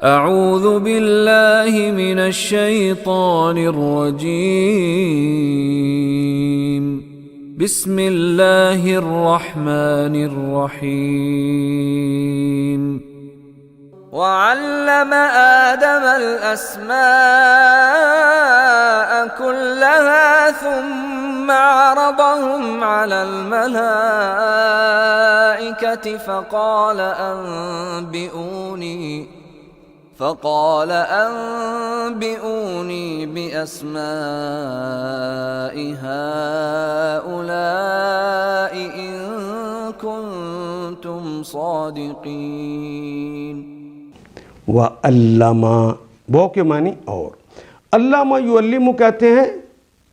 اعوذ باللہ من الشیطان الرجیم بسم اللہ الرحمن الرحیم وعلم آدم الأسماء كلها ثم عرضهم على الملائكة فقال أنبئوني بأسماء هؤلاء إن كنتم صادقين. وَعَلَّمَ وہ کے معنی اور علامہ یعلم کہتے ہیں،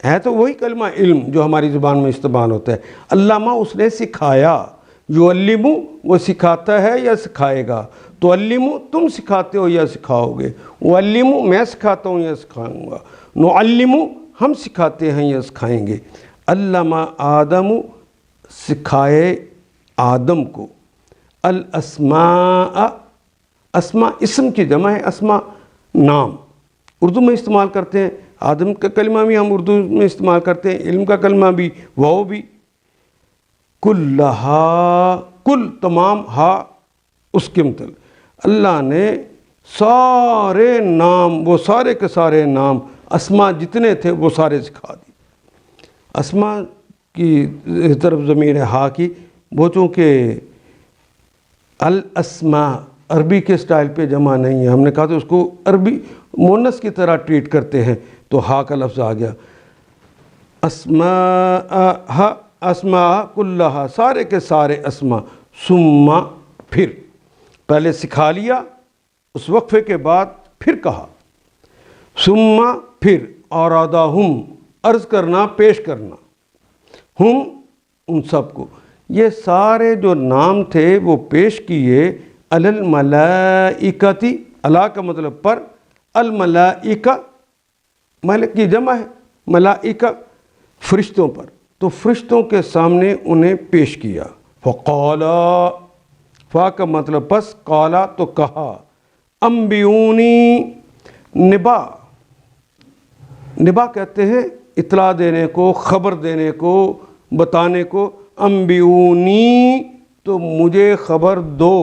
ہے تو وہی کلمہ علم جو ہماری زبان میں استعمال ہوتا ہے. علامہ اس نے سکھایا، یعلم وہ سکھاتا ہے یا سکھائے گا. تعلم تم سکھاتے ہو یا سکھاؤ گے. علم میں سکھاتا ہوں یا سکھاؤں گا. نعلم ہم سکھاتے ہیں یا سکھائیں گے. علامہ آدم سکھائے آدم کو الاسماء، اسماء اسم کی جمع ہے، اسماء نام اردو میں استعمال کرتے ہیں. آدم کا کلمہ بھی ہم اردو میں استعمال کرتے ہیں، علم کا کلمہ بھی، واو بھی. کلہا کل تمام، ہا اس کے متعلق اللہ نے سارے نام، وہ سارے کے سارے نام اسماء جتنے تھے وہ سارے سکھا دی. اسماء کی طرف ضمیر ہے ہا کی، وہ چونکہ الاسماء عربی کے سٹائل پہ جمع نہیں ہے، ہم نے کہا تو اس کو عربی مونس کی طرح ٹریٹ کرتے ہیں تو ہا کا لفظ آ گیا. اسماء اسماء کلہا سارے کے سارے اسماء. ثم پھر، پہلے سکھا لیا، اس وقفے کے بعد پھر کہا. ثم پھر، اورادہم عرض کرنا، پیش کرنا، ہم ان سب کو، یہ سارے جو نام تھے وہ پیش کیے علی الملائکتی، اللہ کا مطلب پر، الملائکہ ملک کی جمع ہے، ملائکہ فرشتوں پر، تو فرشتوں کے سامنے انہیں پیش کیا. فقالا، فا کا مطلب پس، قالا تو کہا. انبئونی، نبا، نبا کہتے ہیں اطلاع دینے کو، خبر دینے کو، بتانے کو. انبئونی تو مجھے خبر دو.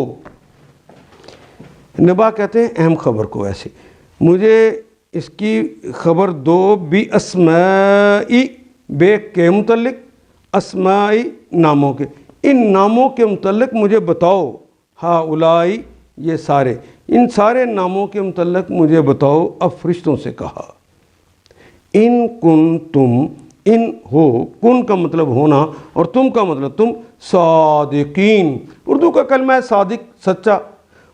نبا کہتے ہیں اہم خبر کو، ایسے مجھے اس کی خبر دو. باسمائی، بے کے متعلق، اسمائی ناموں کے، ان ناموں کے متعلق مجھے بتاؤ. ہاؤلائی یہ سارے، ان سارے ناموں کے متعلق مجھے بتاؤ. اب فرشتوں سے کہا ان کنتم، ان ہو، کن کا مطلب ہونا اور تم کا مطلب تم، صادقین اردو کا کلمہ ہے صادق، سچا.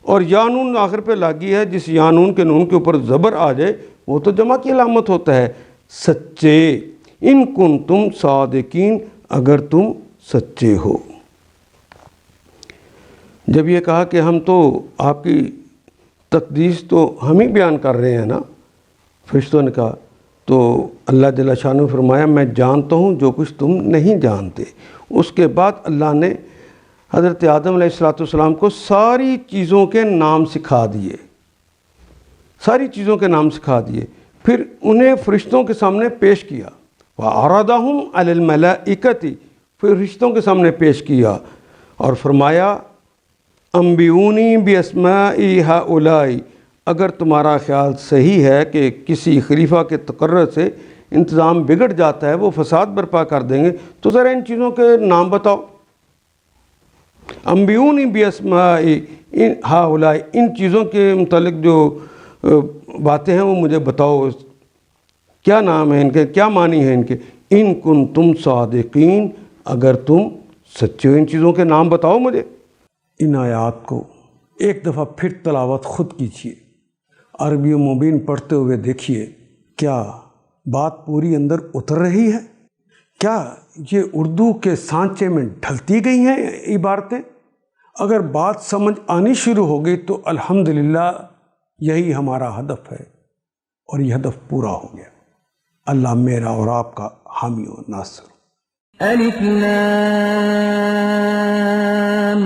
اور یانون آخر پہ لاگی ہے، جس یانون کے نون کے اوپر زبر آ جائے وہ تو جمع کی علامت ہوتا ہے، سچے. ان کنتم صادقین، اگر تم سچے ہو. جب یہ کہا کہ ہم تو آپ کی تقدیس تو ہم ہی بیان کر رہے ہیں نا، فرشتوں نے کہا، تو اللہ جل شانہ نے فرمایا میں جانتا ہوں جو کچھ تم نہیں جانتے. اس کے بعد اللہ نے حضرت آدم علیہ السلام کو ساری چیزوں کے نام سکھا دیے، ساری چیزوں کے نام سکھا دیے. پھر انہیں فرشتوں کے سامنے پیش کیا. وَعَرَضَهُمْ عَلَى الْمَلَائِكَةِ، فرشتوں کے سامنے پیش کیا اور فرمایا انبئونی باسماء ہؤلاء، اگر تمہارا خیال صحیح ہے کہ کسی خلیفہ کے تقرر سے انتظام بگڑ جاتا ہے، وہ فساد برپا کر دیں گے، تو ذرا ان چیزوں کے نام بتاؤ. انبئونی باسماء ہؤلاء، ان چیزوں کے متعلق جو باتیں ہیں وہ مجھے بتاؤ، کیا نام ہے ان کے، کیا معنی ہے ان کے. ان کنتم صادقین، اگر تم سچے ہو ان چیزوں کے نام بتاؤ مجھے. ان آیات کو ایک دفعہ پھر تلاوت خود کیجیے، عربی مبین پڑھتے ہوئے دیکھیے کیا بات پوری اندر اتر رہی ہے، کیا یہ اردو کے سانچے میں ڈھلتی گئی ہیں عبارتیں. اگر بات سمجھ آنی شروع ہو گئی تو الحمدللہ یہی ہمارا ہدف ہے اور یہ ہدف پورا ہو گیا. اللہ میرا اور آپ کا حامی و ناصر. الف لام